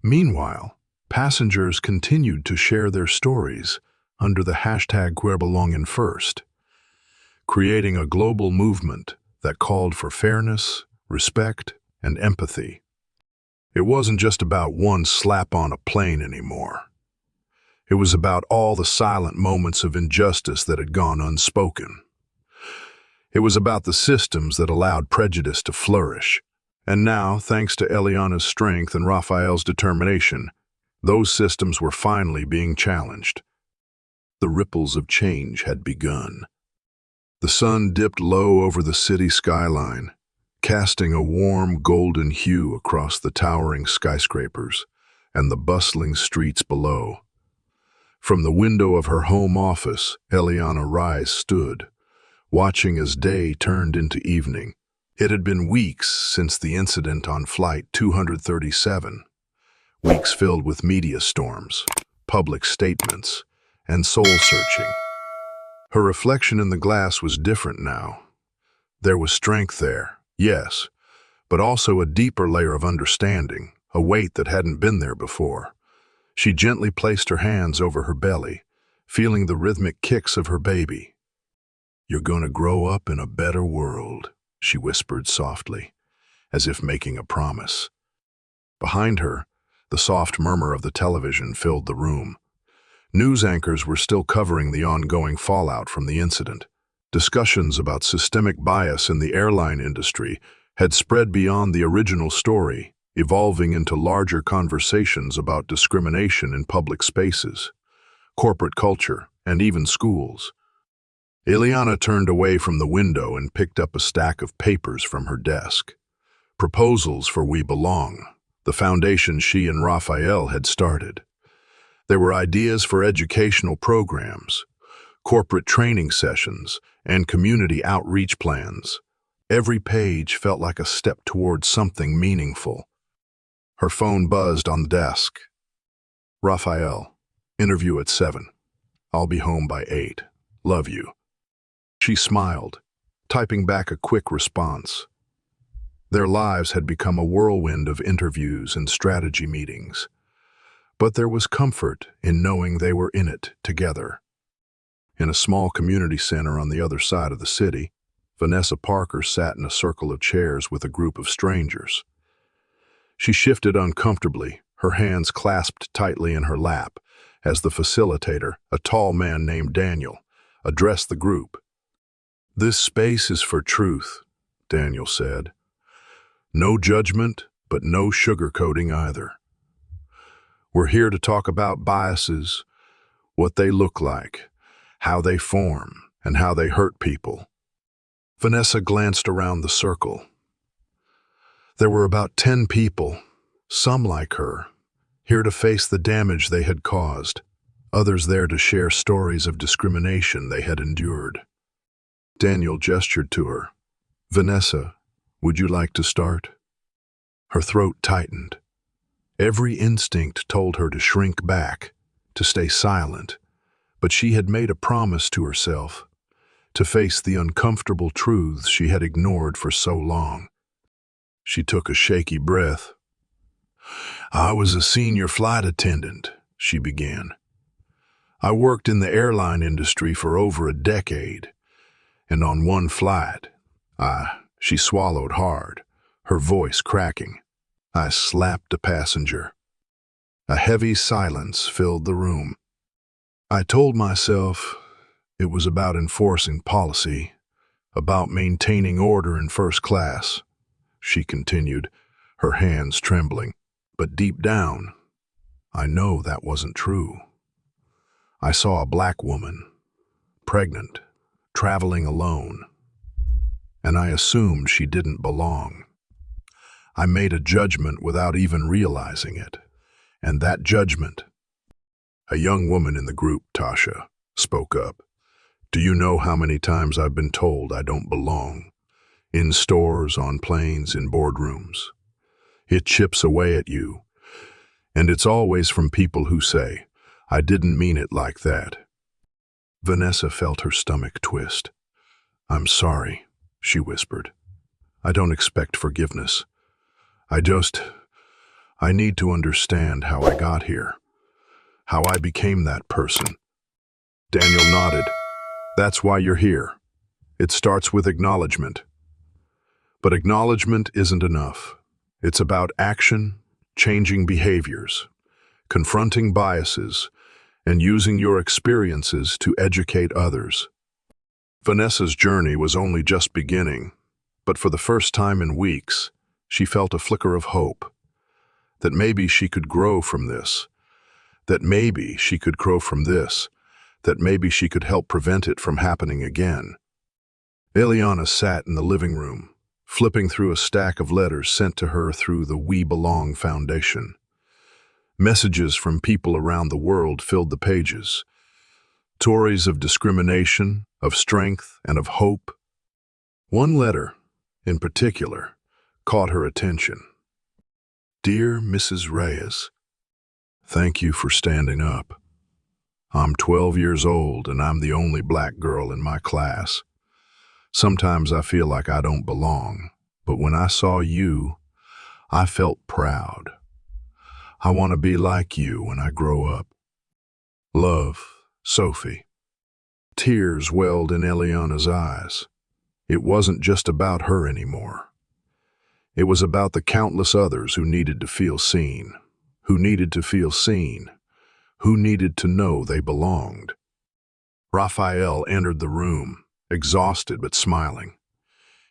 Meanwhile, passengers continued to share their stories under the hashtag #QuereBelongInFirst, creating a global movement that called for fairness, respect, and empathy. It wasn't just about one slap on a plane anymore. It was about all the silent moments of injustice that had gone unspoken. It was about the systems that allowed prejudice to flourish. And now, thanks to Eliana's strength and Raphael's determination, those systems were finally being challenged. The ripples of change had begun. The sun dipped low over the city skyline, casting a warm golden hue across the towering skyscrapers and the bustling streets below. From the window of her home office, Eliana Rise stood, watching as day turned into evening. It had been weeks since the incident on Flight 237, weeks filled with media storms, public statements, and soul-searching. Her reflection in the glass was different now. There was strength there, yes, but also a deeper layer of understanding, a weight that hadn't been there before. She gently placed her hands over her belly, feeling the rhythmic kicks of her baby. "You're going to grow up in a better world," she whispered softly, as if making a promise. Behind her, the soft murmur of the television filled the room. News anchors were still covering the ongoing fallout from the incident. Discussions about systemic bias in the airline industry had spread beyond the original story, evolving into larger conversations about discrimination in public spaces, corporate culture, and even schools. Eliana turned away from the window and picked up a stack of papers from her desk. Proposals for We Belong, the foundation she and Raphael had started. There were ideas for educational programs, corporate training sessions, and community outreach plans. Every page felt like a step towards something meaningful. Her phone buzzed on the desk. "Raphael, interview at 7. I'll be home by 8. Love you." She smiled, typing back a quick response. Their lives had become a whirlwind of interviews and strategy meetings, but there was comfort in knowing they were in it together. In a small community center on the other side of the city, Vanessa Parker sat in a circle of chairs with a group of strangers. She shifted uncomfortably, her hands clasped tightly in her lap, as the facilitator, a tall man named Daniel, addressed the group. "This space is for truth," Daniel said. "No judgment, but no sugarcoating either. We're here to talk about biases, what they look like, how they form, and how they hurt people." Vanessa glanced around the circle. There were about 10 people, some like her, here to face the damage they had caused, others there to share stories of discrimination they had endured. Daniel gestured to her. "Vanessa, would you like to start?" Her throat tightened. Every instinct told her to shrink back, to stay silent, but she had made a promise to herself, to face the uncomfortable truths she had ignored for so long. She took a shaky breath. "I was a senior flight attendant," she began. "I worked in the airline industry for over a decade, and on one flight, she swallowed hard, her voice cracking. I slapped a passenger. A heavy silence filled the room. I told myself it was about enforcing policy, about maintaining order in first class," she continued, her hands trembling. "But deep down, I know that wasn't true. I saw a black woman, pregnant, traveling alone, and I assumed she didn't belong. I made a judgment without even realizing it, and that judgment—" A young woman in the group, Tasha, spoke up. "Do you know how many times I've been told I don't belong? In stores, on planes, in boardrooms. It chips away at you. And it's always from people who say, 'I didn't mean it like that.'" Vanessa felt her stomach twist. "I'm sorry," she whispered. "I don't expect forgiveness. I need to understand how I got here, how I became that person. Daniel nodded. That's why you're here. It starts with acknowledgement. But acknowledgement isn't enough. It's about action, changing behaviors, confronting biases, and using your experiences to educate others. Vanessa's journey was only just beginning, but for the first time in weeks, she felt a flicker of hope. That maybe she could grow from this. That maybe she could grow from this. That maybe she could help prevent it from happening again. Eliana sat in the living room, flipping through a stack of letters sent to her through the We Belong Foundation. Messages from people around the world filled the pages. Stories of discrimination, of strength, and of hope. One letter, in particular, caught her attention. Dear Mrs. Reyes, thank you for standing up. I'm 12 years old and I'm the only black girl in my class. Sometimes I feel like I don't belong, but when I saw you, I felt proud. I want to be like you when I grow up. Love, Sophie. Tears welled in Eliana's eyes. It wasn't just about her anymore. It was about the countless others who needed to feel seen, who needed to feel seen, who needed to know they belonged. Raphael entered the room, exhausted but smiling.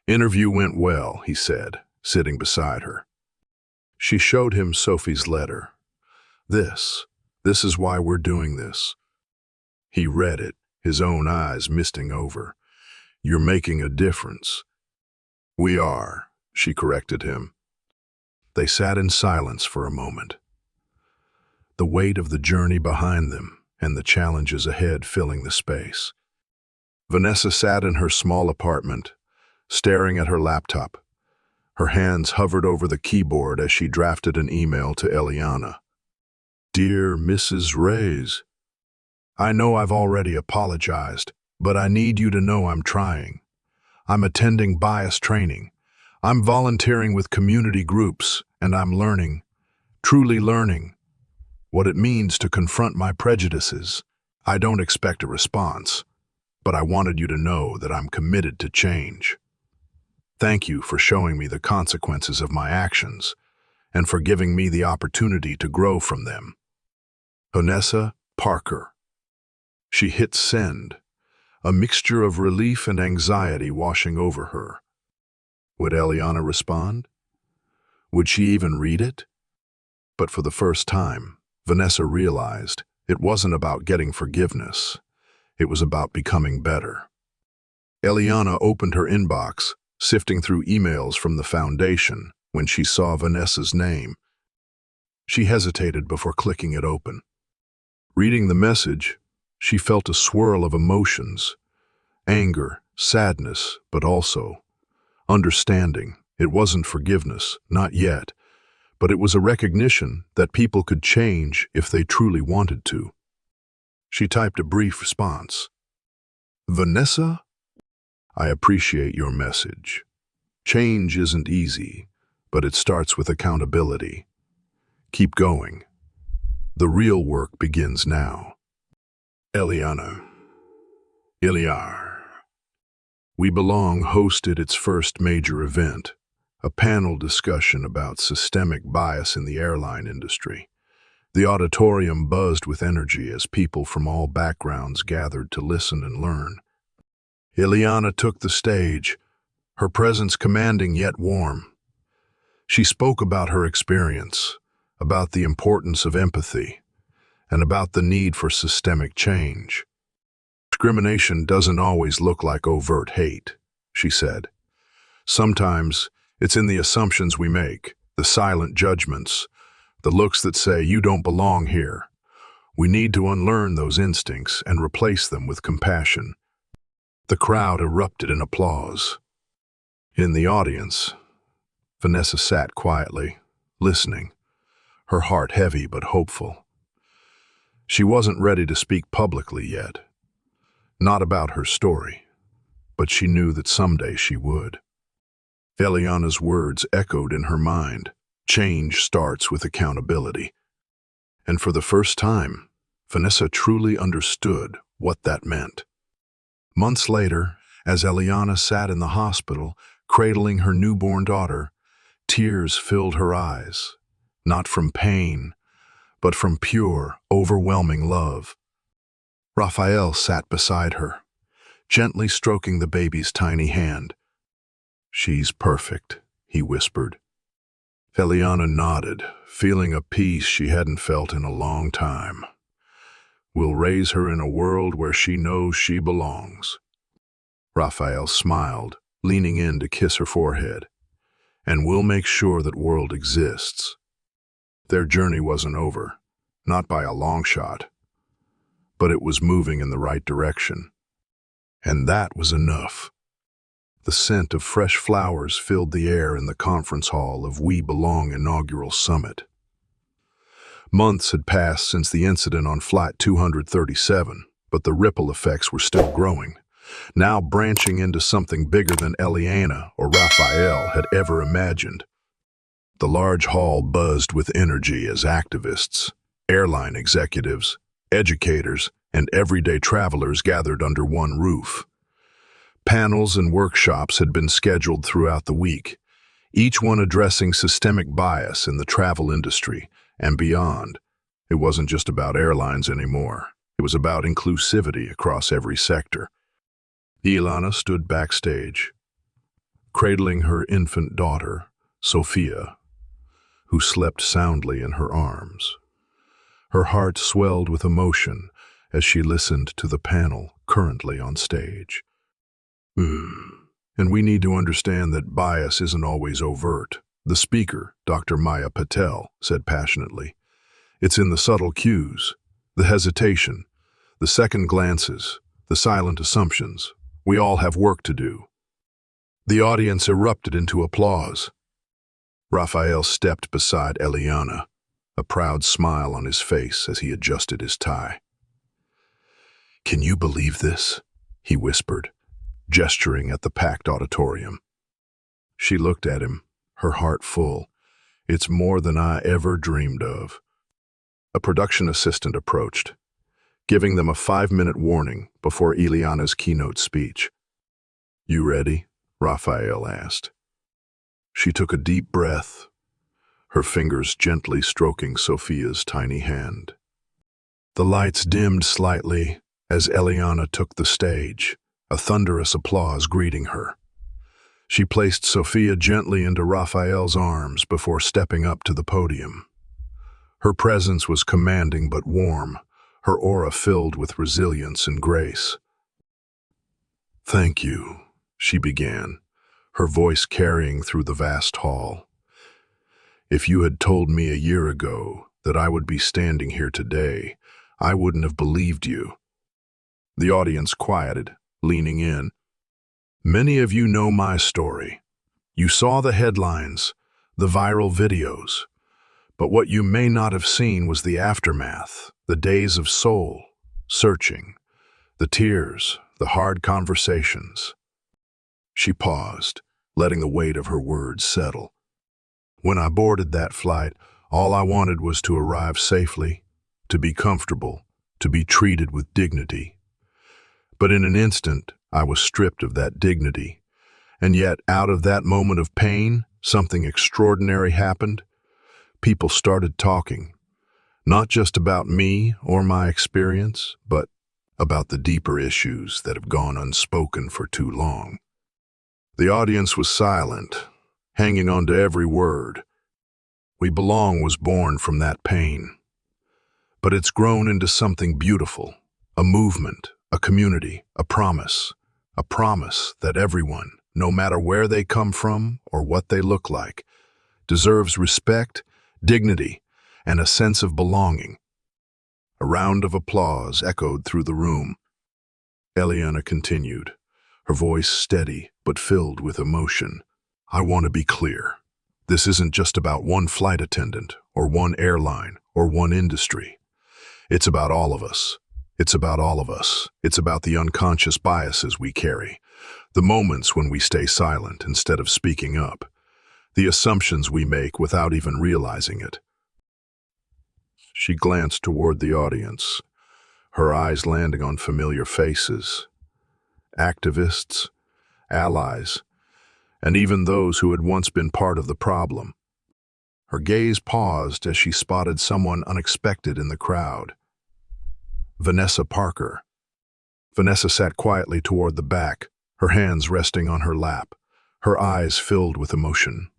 Interview went well, he said, sitting beside her. She showed him Sophie's letter. This is why we're doing this. He read it, his own eyes misting over. You're making a difference. We are, she corrected him. They sat in silence for a moment. The weight of the journey behind them and the challenges ahead filling the space. Vanessa sat in her small apartment, staring at her laptop. Her hands hovered over the keyboard as she drafted an email to Eliana. Dear Mrs. Reyes, I know I've already apologized, but I need you to know I'm trying. I'm attending bias training. I'm volunteering with community groups, and I'm learning, truly learning, what it means to confront my prejudices. I don't expect a response, but I wanted you to know that I'm committed to change. Thank you for showing me the consequences of my actions and for giving me the opportunity to grow from them. Vanessa Parker. She hit send, a mixture of relief and anxiety washing over her. Would Eliana respond? Would she even read it? But for the first time, Vanessa realized it wasn't about getting forgiveness. It was about becoming better. Eliana opened her inbox, sifting through emails from the foundation when she saw Vanessa's name. She hesitated before clicking it open. Reading the message, she felt a swirl of emotions, anger, sadness, but also understanding. It wasn't forgiveness, not yet, but it was a recognition that people could change if they truly wanted to. She typed a brief response. Vanessa, I appreciate your message. Change isn't easy, but it starts with accountability. Keep going. The real work begins now. Eliana. Iliar. We Belong hosted its first major event, a panel discussion about systemic bias in the airline industry. The auditorium buzzed with energy as people from all backgrounds gathered to listen and learn. Eliana took the stage, her presence commanding yet warm. She spoke about her experience, about the importance of empathy, and about the need for systemic change. Discrimination doesn't always look like overt hate, she said. Sometimes it's in the assumptions we make, the silent judgments, the looks that say you don't belong here. We need to unlearn those instincts and replace them with compassion. The crowd erupted in applause. In the audience, Vanessa sat quietly, listening, her heart heavy but hopeful. She wasn't ready to speak publicly yet. Not about her story, but she knew that someday she would. Eliana's words echoed in her mind, Change starts with accountability. And for the first time, Vanessa truly understood what that meant. Months later, as Eliana sat in the hospital, cradling her newborn daughter, tears filled her eyes, not from pain, but from pure, overwhelming love. Raphael sat beside her, gently stroking the baby's tiny hand. "She's perfect," he whispered. Eliana nodded, feeling a peace she hadn't felt in a long time. "We'll raise her in a world where she knows she belongs." Raphael smiled, leaning in to kiss her forehead. "And we'll make sure that world exists." Their journey wasn't over, not by a long shot, but it was moving in the right direction. And that was enough. The scent of fresh flowers filled the air in the conference hall of We Belong inaugural summit. Months had passed since the incident on Flight 237, but the ripple effects were still growing, now branching into something bigger than Eliana or Raphael had ever imagined. The large hall buzzed with energy as activists, airline executives, educators, and everyday travelers gathered under one roof. Panels and workshops had been scheduled throughout the week, each one addressing systemic bias in the travel industry and beyond. It wasn't just about airlines anymore. It was about inclusivity across every sector. Ilana stood backstage, cradling her infant daughter, Sophia, who slept soundly in her arms. Her heart swelled with emotion as she listened to the panel currently on stage. And we need to understand that bias isn't always overt. The speaker, Dr. Maya Patel, said passionately. It's in the subtle cues, the hesitation, the second glances, the silent assumptions. We all have work to do. The audience erupted into applause. Raphael stepped beside Eliana, a proud smile on his face as he adjusted his tie. "Can you believe this?" he whispered, gesturing at the packed auditorium. She looked at him, her heart full. "It's more than I ever dreamed of." A production assistant approached, giving them a 5-minute warning before Eliana's keynote speech. "You ready?" Raphael asked. She took a deep breath, her fingers gently stroking Sophia's tiny hand. The lights dimmed slightly as Eliana took the stage, a thunderous applause greeting her. She placed Sophia gently into Raphael's arms before stepping up to the podium. Her presence was commanding but warm, her aura filled with resilience and grace. "Thank you," she began, her voice carrying through the vast hall. "If you had told me a year ago that I would be standing here today, I wouldn't have believed you." The audience quieted, leaning in. "Many of you know my story. You saw the headlines, the viral videos. But what you may not have seen was the aftermath, the days of soul searching, the tears, the hard conversations." She paused, letting the weight of her words settle. "When I boarded that flight, all I wanted was to arrive safely, to be comfortable, to be treated with dignity. But in an instant, I was stripped of that dignity. And yet, out of that moment of pain, something extraordinary happened. People started talking, not just about me or my experience, but about the deeper issues that have gone unspoken for too long." The audience was silent, hanging on to every word. We Belong was born from that pain. But it's grown into something beautiful, a movement, a community, a promise that everyone, no matter where they come from or what they look like, deserves respect, dignity, and a sense of belonging. A round of applause echoed through the room. Eliana continued, her voice steady but filled with emotion. "I want to be clear. This isn't just about one flight attendant or one airline or one industry. It's about all of us. It's about all of us. It's about the unconscious biases we carry, the moments when we stay silent instead of speaking up, the assumptions we make without even realizing it. She glanced toward the audience, her eyes landing on familiar faces, activists, allies, and even those who had once been part of the problem. Her gaze paused as she spotted someone unexpected in the crowd. Vanessa Parker. Vanessa sat quietly toward the back, her hands resting on her lap, her eyes filled with emotion.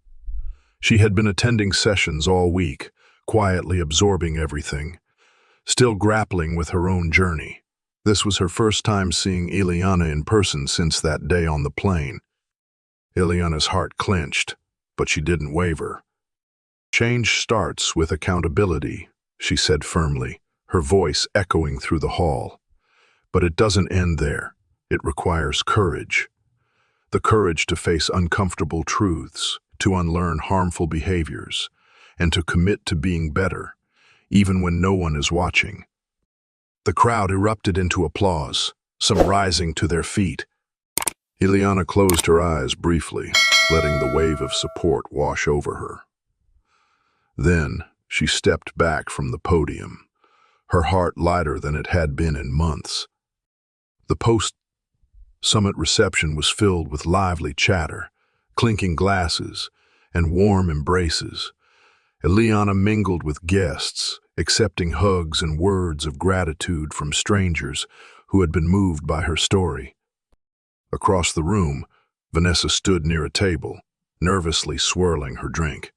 She had been attending sessions all week, quietly absorbing everything, still grappling with her own journey. This was her first time seeing Ileana in person since that day on the plane. Ileana's heart clenched, but she didn't waver. "Change starts with accountability," she said firmly, her voice echoing through the hall. "But it doesn't end there. It requires courage. The courage to face uncomfortable truths, to unlearn harmful behaviors, and to commit to being better, even when no one is watching." The crowd erupted into applause, some rising to their feet. Ileana closed her eyes briefly, letting the wave of support wash over her. Then she stepped back from the podium, her heart lighter than it had been in months. The post-summit reception was filled with lively chatter, clinking glasses, and warm embraces. Ileana mingled with guests, accepting hugs and words of gratitude from strangers who had been moved by her story. Across the room, Vanessa stood near a table, nervously swirling her drink.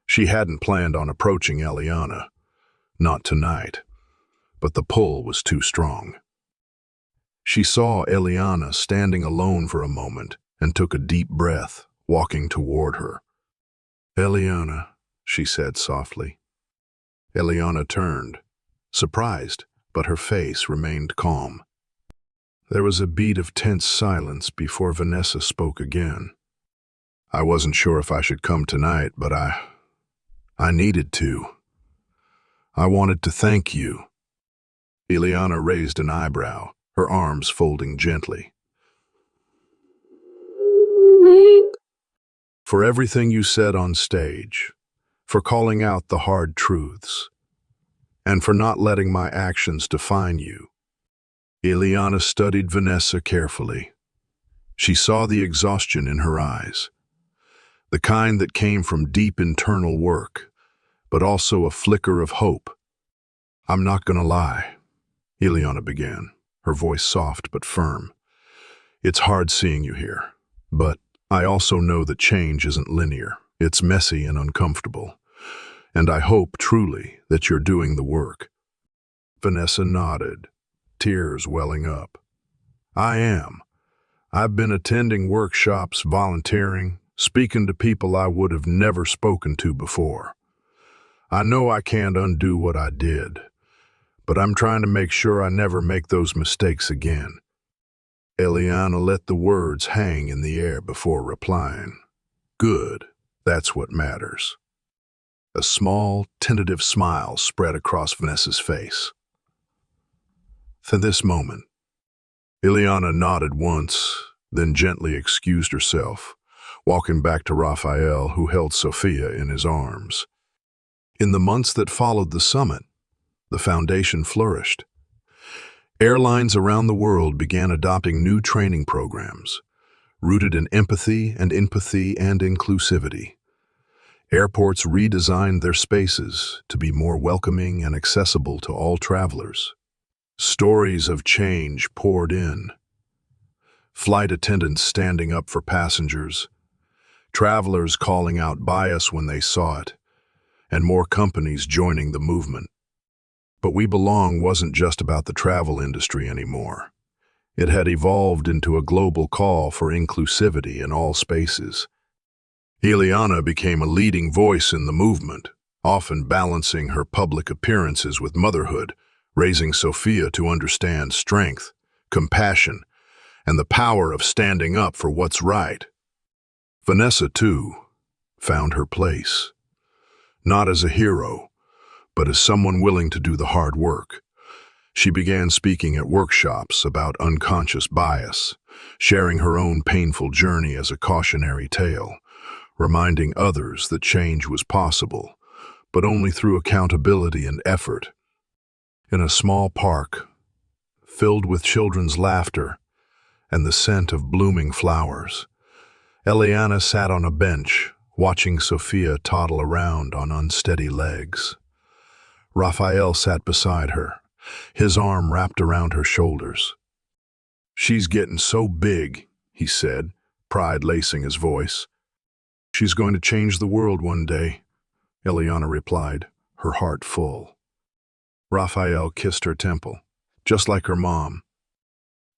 She hadn't planned on approaching Ileana, not tonight, but the pull was too strong. She saw Ileana standing alone for a moment and took a deep breath, walking toward her. "Ileana," she said softly. Ileana turned, surprised, but her face remained calm. There was a beat of tense silence before Vanessa spoke again. "I wasn't sure if I should come tonight, but I needed to. I wanted to thank you." Ileana raised an eyebrow, her arms folding gently. "For everything you said on stage, for calling out the hard truths, and for not letting my actions define you." Ileana studied Vanessa carefully. She saw the exhaustion in her eyes, the kind that came from deep internal work, but also a flicker of hope. "I'm not gonna lie," Ileana began, her voice soft but firm. "It's hard seeing you here, but I also know that change isn't linear. It's messy and uncomfortable, and I hope truly that you're doing the work." Vanessa nodded, tears welling up. "I am. I've been attending workshops, volunteering, speaking to people I would have never spoken to before. I know I can't undo what I did, but I'm trying to make sure I never make those mistakes again." Ileana let the words hang in the air before replying. "Good, that's what matters." A small, tentative smile spread across Vanessa's face. For this moment, Ileana nodded once, then gently excused herself, walking back to Raphael, who held Sophia in his arms. In the months that followed the summit, the foundation flourished. Airlines around the world began adopting new training programs, rooted in empathy and inclusivity. Airports redesigned their spaces to be more welcoming and accessible to all travelers. Stories of change poured in. Flight attendants standing up for passengers, travelers calling out bias when they saw it, and more companies joining the movement. But We Belong wasn't just about the travel industry anymore. It had evolved into a global call for inclusivity in all spaces. Ileana became a leading voice in the movement, often balancing her public appearances with motherhood, raising Sophia to understand strength, compassion, and the power of standing up for what's right. Vanessa, too, found her place. Not as a hero, but as someone willing to do the hard work. She began speaking at workshops about unconscious bias, sharing her own painful journey as a cautionary tale, reminding others that change was possible, but only through accountability and effort. In a small park, filled with children's laughter and the scent of blooming flowers, Eliana sat on a bench, watching Sophia toddle around on unsteady legs. Raphael sat beside her, his arm wrapped around her shoulders. "She's getting so big," he said, pride lacing his voice. "She's going to change the world one day," Eliana replied, her heart full. Raphael kissed her temple, just like her mom.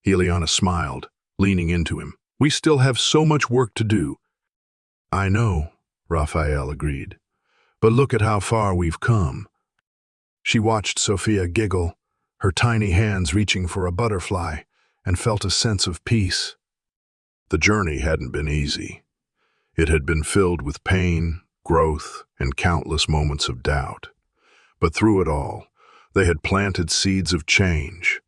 Eliana smiled, leaning into him. "We still have so much work to do." "I know," Raphael agreed. "But look at how far we've come." She watched Sophia giggle, her tiny hands reaching for a butterfly, and felt a sense of peace. The journey hadn't been easy. It had been filled with pain, growth, and countless moments of doubt. But through it all, they had planted seeds of change,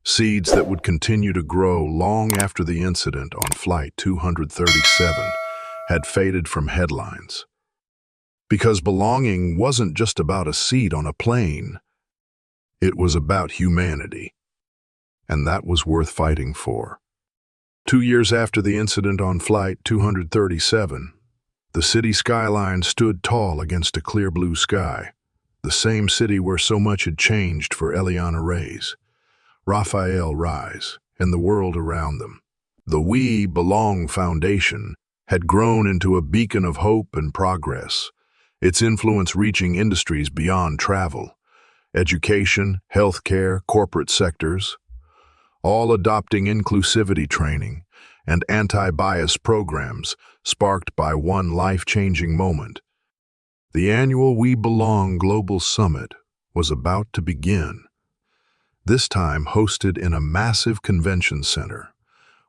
seeds that would continue to grow long after the incident on Flight 237 had faded from headlines. Because belonging wasn't just about a seat on a plane, it was about humanity. And that was worth fighting for. 2 years after the incident on Flight 237, the city skyline stood tall against a clear blue sky, the same city where so much had changed for Eliana Reyes, Raphael Rise, and the world around them. The We Belong Foundation had grown into a beacon of hope and progress, its influence reaching industries beyond travel, education, healthcare, corporate sectors, all adopting inclusivity training and anti-bias programs sparked by one life-changing moment. The annual We Belong Global Summit was about to begin, this time hosted in a massive convention center,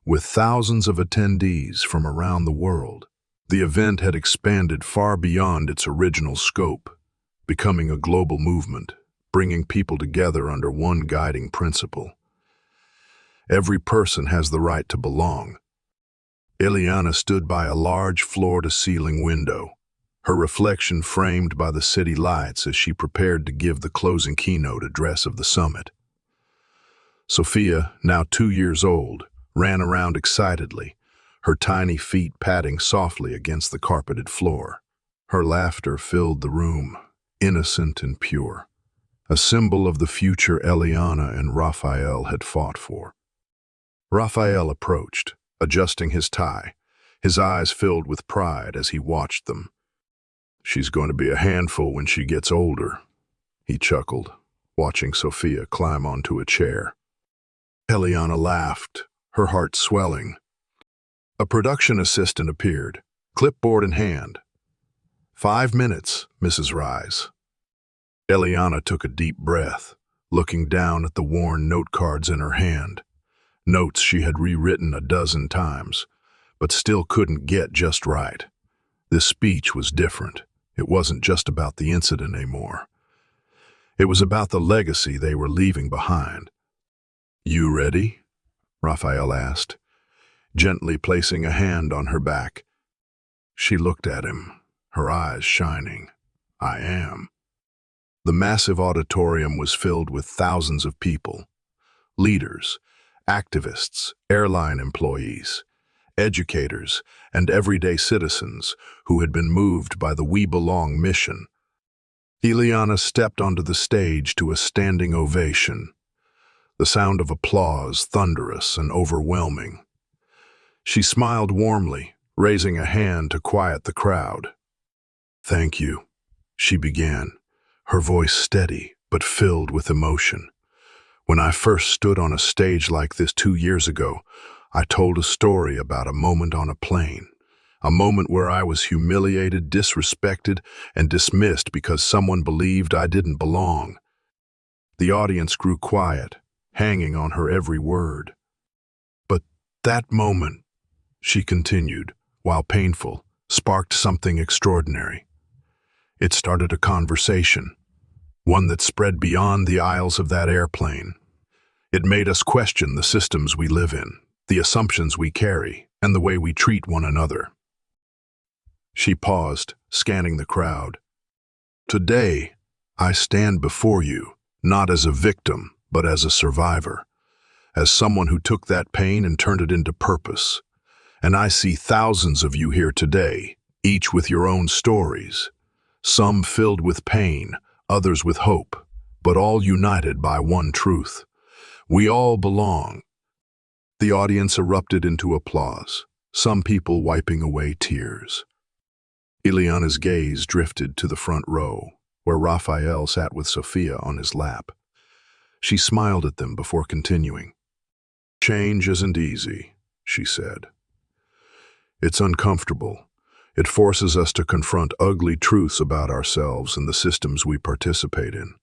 with thousands of attendees from around the world. The event had expanded far beyond its original scope, becoming a global movement, bringing people together under one guiding principle. Every person has the right to belong. Eliana stood by a large floor-to-ceiling window, her reflection framed by the city lights as she prepared to give the closing keynote address of the summit. Sophia, now 2 years old, ran around excitedly, her tiny feet patting softly against the carpeted floor. Her laughter filled the room, innocent and pure, a symbol of the future Eliana and Raphael had fought for. Raphael approached, adjusting his tie, his eyes filled with pride as he watched them. "She's going to be a handful when she gets older," he chuckled, watching Sophia climb onto a chair. Eliana laughed, her heart swelling. A production assistant appeared, clipboard in hand. "5 minutes, Mrs. Rise." Eliana took a deep breath, looking down at the worn note cards in her hand. Notes she had rewritten a dozen times, but still couldn't get just right. This speech was different. It wasn't just about the incident anymore. It was about the legacy they were leaving behind. "You ready?" Raphael asked, gently placing a hand on her back. She looked at him, her eyes shining. "I am." The massive auditorium was filled with thousands of people, leaders, activists, airline employees, educators, and everyday citizens who had been moved by the We Belong mission. Eliana stepped onto the stage to a standing ovation, the sound of applause thunderous and overwhelming. She smiled warmly, raising a hand to quiet the crowd. "Thank you," she began, her voice steady but filled with emotion. "When I first stood on a stage like this 2 years ago, I told a story about a moment on a plane, a moment where I was humiliated, disrespected, and dismissed because someone believed I didn't belong." The audience grew quiet, hanging on her every word. "But that moment," she continued, while painful, sparked something extraordinary. It started a conversation, one that spread beyond the aisles of that airplane. It made us question the systems we live in, the assumptions we carry, and the way we treat one another. She paused, scanning the crowd. Today, I stand before you, not as a victim, but as a survivor, as someone who took that pain and turned it into purpose. And I see thousands of you here today, each with your own stories, some filled with pain, others with hope, but all united by one truth. We all belong. The audience erupted into applause, some people wiping away tears. Ileana's gaze drifted to the front row, where Raphael sat with Sophia on his lap. She smiled at them before continuing. Change isn't easy, she said. It's uncomfortable. It forces us to confront ugly truths about ourselves and the systems we participate in.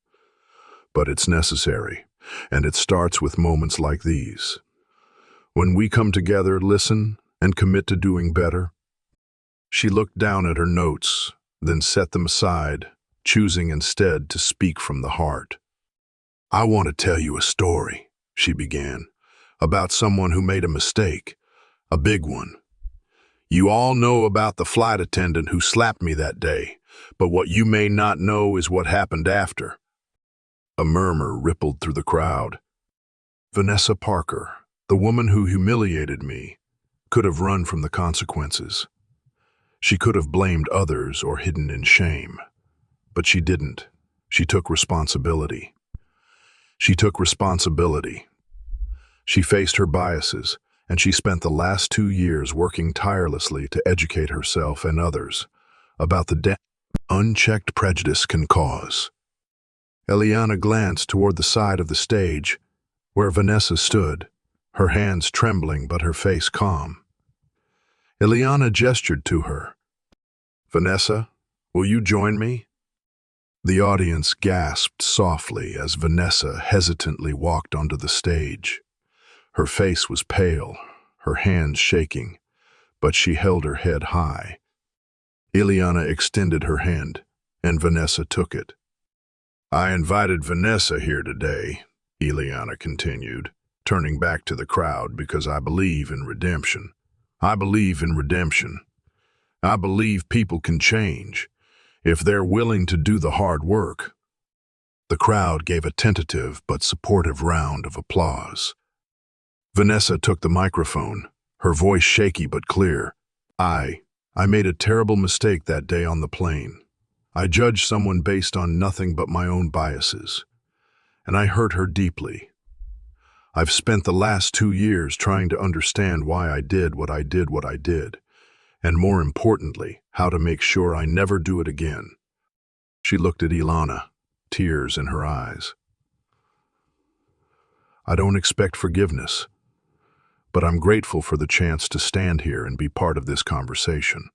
But it's necessary, and it starts with moments like these. When we come together, listen, and commit to doing better. She looked down at her notes, then set them aside, choosing instead to speak from the heart. I want to tell you a story, she began, about someone who made a mistake, a big one. You all know about the flight attendant who slapped me that day, but what you may not know is what happened after. A murmur rippled through the crowd. Vanessa Parker, the woman who humiliated me, could have run from the consequences. She could have blamed others or hidden in shame. But she didn't. She took responsibility. She took responsibility. She faced her biases, and she spent the last 2 years working tirelessly to educate herself and others about the damage unchecked prejudice can cause. Ileana glanced toward the side of the stage, where Vanessa stood, her hands trembling but her face calm. Ileana gestured to her. Vanessa, will you join me? The audience gasped softly as Vanessa hesitantly walked onto the stage. Her face was pale, her hands shaking, but she held her head high. Ileana extended her hand, and Vanessa took it. I invited Vanessa here today, Ileana continued, turning back to the crowd because I believe in redemption. I believe in redemption. I believe people can change if they're willing to do the hard work. The crowd gave a tentative but supportive round of applause. Vanessa took the microphone, her voice shaky but clear. I made a terrible mistake that day on the plane. I judged someone based on nothing but my own biases, and I hurt her deeply. I've spent the last 2 years trying to understand why I did what I did, and more importantly, how to make sure I never do it again. She looked at Ileana, tears in her eyes. I don't expect forgiveness, but I'm grateful for the chance to stand here and be part of this conversation.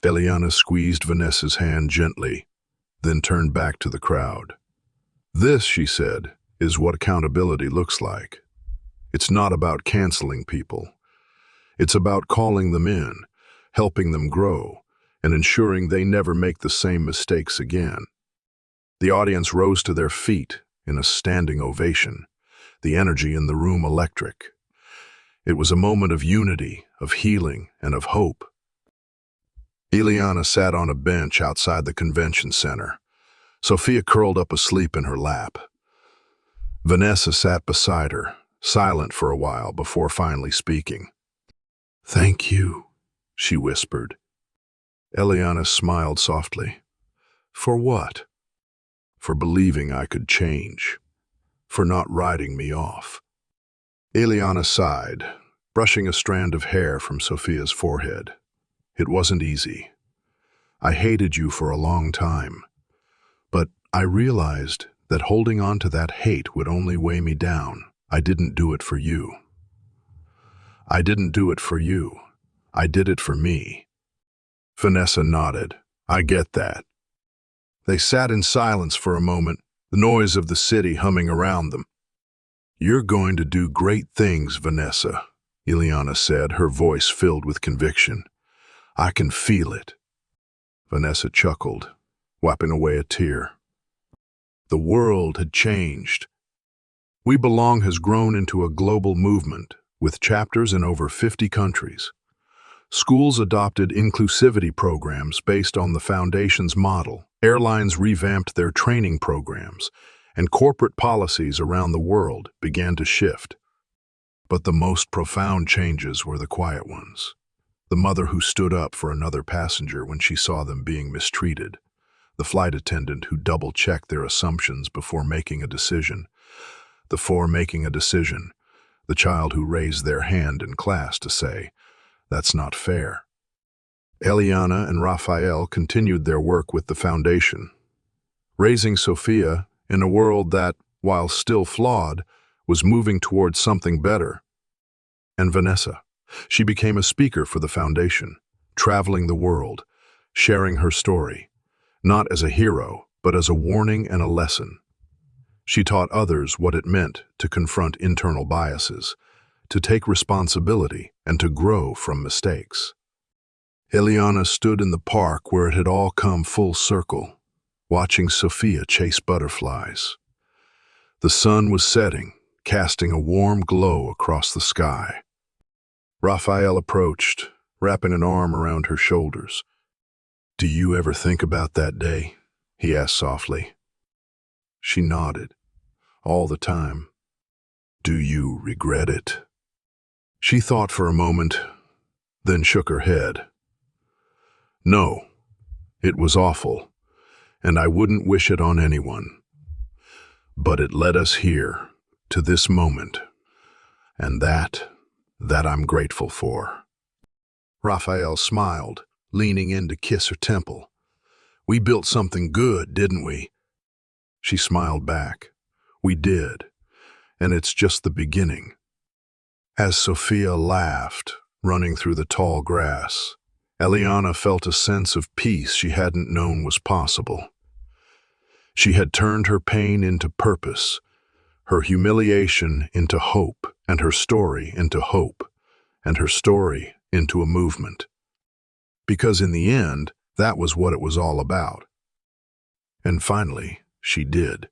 Ileana squeezed Vanessa's hand gently, then turned back to the crowd. This, she said, is what accountability looks like. It's not about canceling people. It's about calling them in, helping them grow, and ensuring they never make the same mistakes again. The audience rose to their feet in a standing ovation, the energy in the room electric. It was a moment of unity, of healing, and of hope. Ileana sat on a bench outside the convention center. Sophia curled up asleep in her lap. Vanessa sat beside her, silent for a while before finally speaking. Thank you, she whispered. Ileana smiled softly. For what? For believing I could change. For not writing me off. Ileana sighed, brushing a strand of hair from Sophia's forehead. It wasn't easy. I hated you for a long time, but I realized that holding on to that hate would only weigh me down. I didn't do it for you. I didn't do it for you. I did it for me. Vanessa nodded. I get that. They sat in silence for a moment, the noise of the city humming around them. You're going to do great things, Vanessa, Ileana said, her voice filled with conviction. I can feel it. Vanessa chuckled, wiping away a tear. The world had changed. We Belong has grown into a global movement, with chapters in over 50 countries. Schools adopted inclusivity programs based on the Foundation's model. Airlines revamped their training programs, and corporate policies around the world began to shift. But the most profound changes were the quiet ones. The mother who stood up for another passenger when she saw them being mistreated. The flight attendant who double-checked their assumptions before making a decision. The child who raised their hand in class to say, "That's not fair." Eliana and Raphael continued their work with the Foundation, raising Sophia in a world that, while still flawed, was moving towards something better. And Vanessa, she became a speaker for the Foundation, traveling the world, sharing her story, not as a hero, but as a warning and a lesson. She taught others what it meant to confront internal biases, to take responsibility, and to grow from mistakes. Eliana stood in the park where it had all come full circle, watching Sophia chase butterflies. The sun was setting, casting a warm glow across the sky. Raphael approached, wrapping an arm around her shoulders. "Do you ever think about that day?" he asked softly. She nodded. "All the time." "Do you regret it?" She thought for a moment, then shook her head. "No, it was awful, and I wouldn't wish it on anyone. But it led us here, to this moment, and that I'm grateful for." Raphael smiled, leaning in to kiss her temple. "We built something good, didn't we?" She smiled back. "We did, and it's just the beginning." As Sophia laughed, running through the tall grass, Eliana felt a sense of peace she hadn't known was possible. She had turned her pain into purpose, her humiliation into hope, and her story into hope, and her story into a movement. Because in the end, that was what it was all about. And finally, she did.